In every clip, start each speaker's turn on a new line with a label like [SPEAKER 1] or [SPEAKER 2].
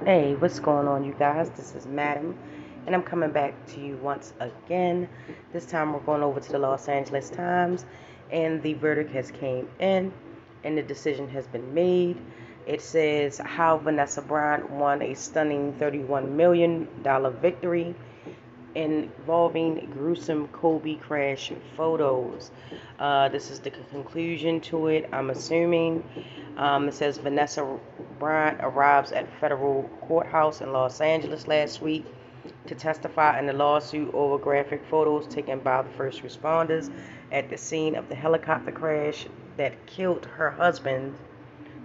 [SPEAKER 1] Hey, what's going on, you guys? This is Madam, and I'm coming back to you once again. This time we're going over to the Los Angeles Times, and the verdict has came in, and the decision has been made. It says how Vanessa Bryant won a stunning $31 million victory involving gruesome Kobe crash photos. This is the conclusion to it, I'm assuming. It says Vanessa Bryant arrives at federal courthouse in Los Angeles last week to testify in the lawsuit over graphic photos taken by the first responders at the scene of the helicopter crash that killed her husband,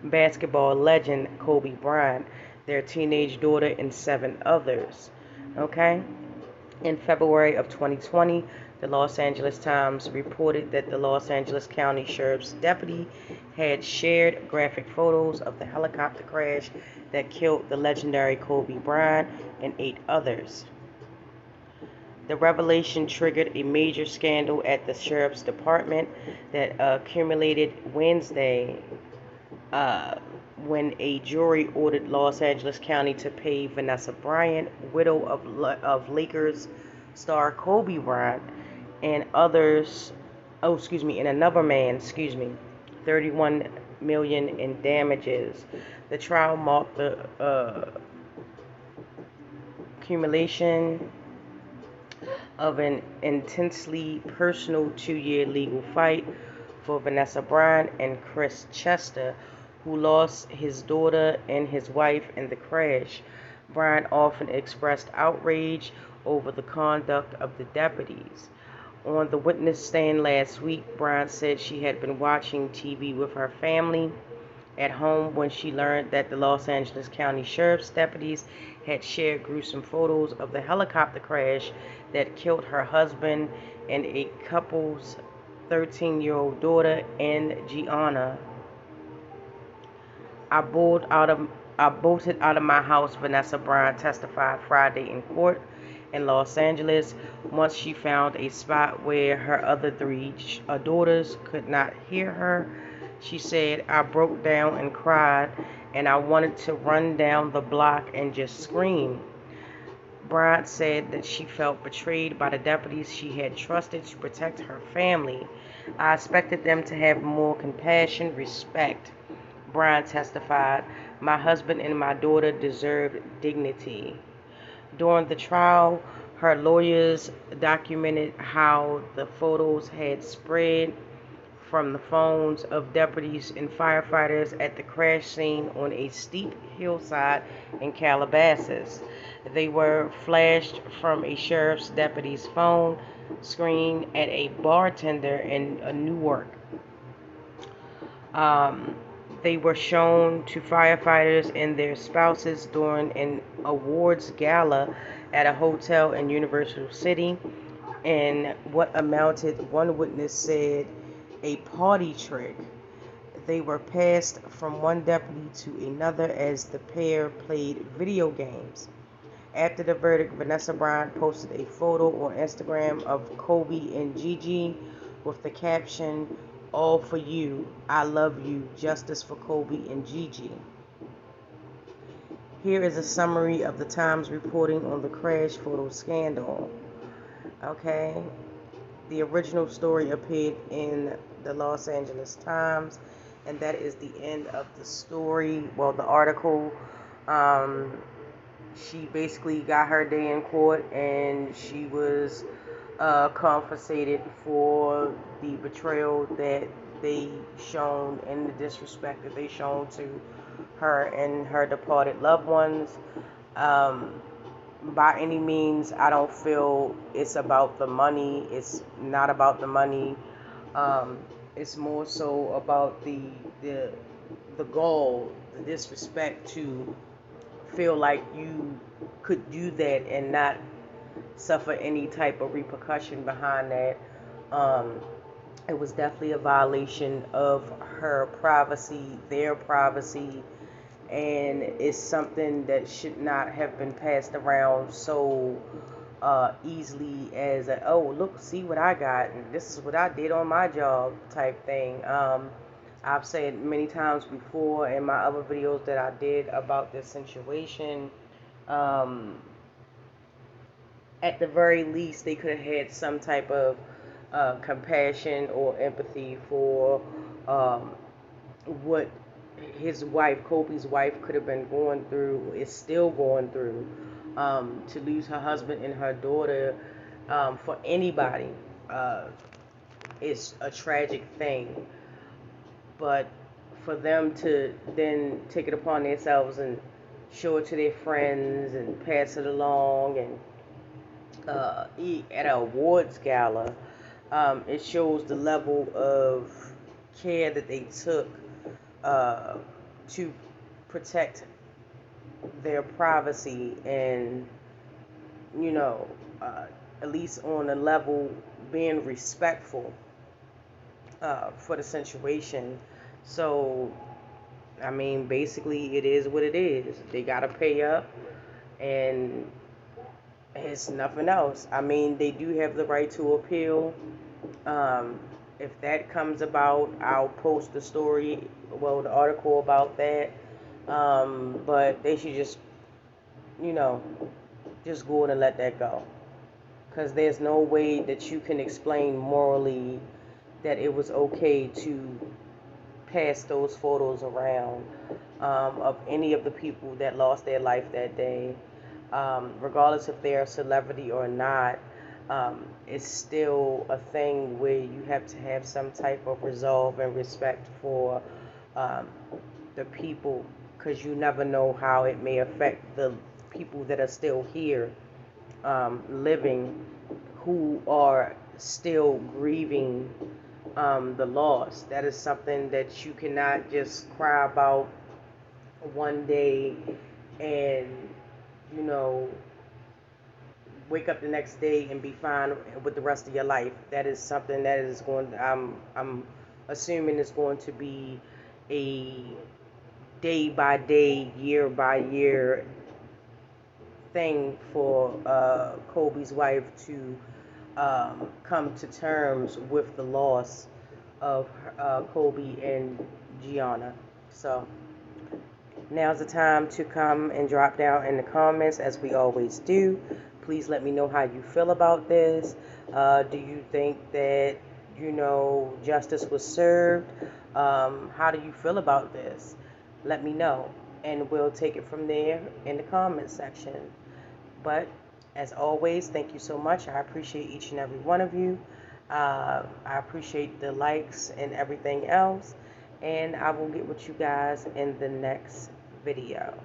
[SPEAKER 1] basketball legend Kobe Bryant, their teenage daughter, and 7 others. Okay? In February of 2020, the Los Angeles Times reported that the Los Angeles County Sheriff's deputy had shared graphic photos of the helicopter crash that killed the legendary Kobe Bryant and 8 others. The revelation triggered a major scandal at the Sheriff's Department that accumulated Wednesday uh, when a jury ordered Los Angeles County to pay Vanessa Bryant, widow of Lakers star Kobe Bryant, and others, and another man, 31 million in damages. The trial marked the accumulation of an intensely personal 2-year legal fight for Vanessa Bryant and Chris Chester, who lost his daughter and his wife in the crash. Bryant often expressed outrage over the conduct of the deputies. On the witness stand last week, Bryant said she had been watching TV with her family at home when she learned that the Los Angeles County Sheriff's deputies had shared gruesome photos of the helicopter crash that killed her husband and a couple's 13-year-old daughter, Ann Gianna. I bolted out of my house, Vanessa Bryant testified Friday in court in Los Angeles once she found a spot where her other 3 daughters could not hear her. She said, "I broke down and cried, and I wanted to run down the block and just scream." Bryant said that she felt betrayed by the deputies she had trusted to protect her family. "I expected them to have more compassion, respect," Bryant testified. "My husband and my daughter deserved dignity." During the trial, her lawyers documented how the photos had spread from the phones of deputies and firefighters at the crash scene on a steep hillside in Calabasas. They were flashed from a sheriff's deputy's phone screen at a bartender in Newark. Um, they were shown to firefighters and their spouses during an awards gala at a hotel in Universal City, and what amounted, one witness said, a party trick. They were passed from one deputy to another as the pair played video games. After the verdict, Vanessa Bryant posted a photo on Instagram of Kobe and Gigi with the caption, "All for you, I love you, justice for Kobe and Gigi." Here is a summary of the Times reporting on the crash photo scandal. Okay, the original story appeared in the Los Angeles Times, and that is the end of the story. Well, the article. She basically got her day in court, and she was compensated for the betrayal that they shown and the disrespect that they shown to her and her departed loved ones. Um, by any means, I don't feel it's about the money. It's not about the money. Um, it's more so about the the goal, the disrespect to feel like you could do that and not suffer any type of repercussion behind that. Um, it was definitely a violation of her privacy, their privacy, and it's something that should not have been passed around so easily as oh, look, see what I got, and this is what I did on my job type thing. I've said many times before in my other videos that I did about this situation, um, at the very least, they could have had some type of compassion or empathy for um, what his wife, Kobe's wife, could have been going through, is still going through. To lose her husband and her daughter, for anybody, uh, is a tragic thing. But for them to then take it upon themselves and show it to their friends and pass it along and at an awards gala, it shows the level of care that they took uh, to protect their privacy and, you know, at least on a level being respectful for the situation. So, I mean, basically, it is what it is. They got to pay up, and it's nothing else. I mean, they do have the right to appeal. Um, if that comes about, I'll post the story, well, the article about that. But they should just, you know, just go on and let that go. Because there's no way that you can explain morally that it was okay to pass those photos around of any of the people that lost their life that day. Regardless if they're a celebrity or not, it's still a thing where you have to have some type of resolve and respect for um, the people, because you never know how it may affect the people that are still here, living, who are still grieving the loss. That is something that you cannot just cry about one day and, you know, wake up the next day and be fine with the rest of your life. That is something that is going. I'm assuming it's going to be a day by day, year by year thing for Kobe's wife to come to terms with the loss of Kobe and Gianna. So now's the time to come and drop down in the comments, as we always do. Please let me know how you feel about this. Do you think that, you know, justice was served? How do you feel about this? Let me know, and we'll take it from there in the comments section. But as always, thank you so much. I appreciate each and every one of you. I appreciate the likes and everything else. And I will get with you guys in the next video.